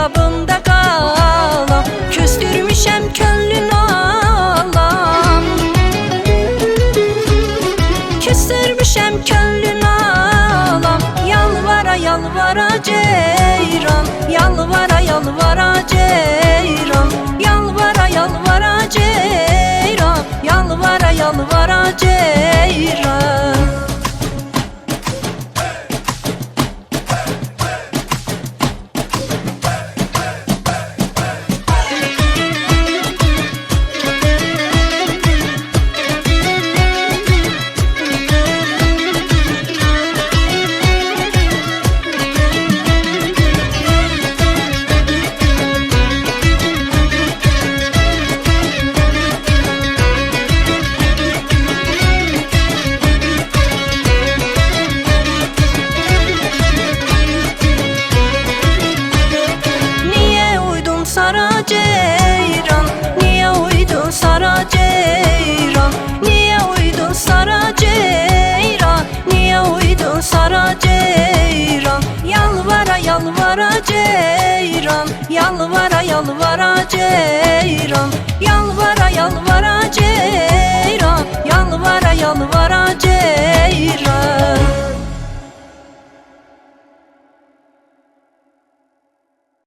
icabında qalam, küstürmüşəm könlün alam. Küstürmüşəm könlün alam, yalvara yalvara ceyran, yalvara yalvara ceyran, yalvara yalvara ceyran, yalvara yalvara ceyran. Sara ceyran, niye uydun Sara ceyran, niye uydun Sara ceyran, niye uydun Sara ceyran, yalvara yalvara ceyran, yalvara yalvara ceyran, yalvara yalvara ceyran, yalvara yalvara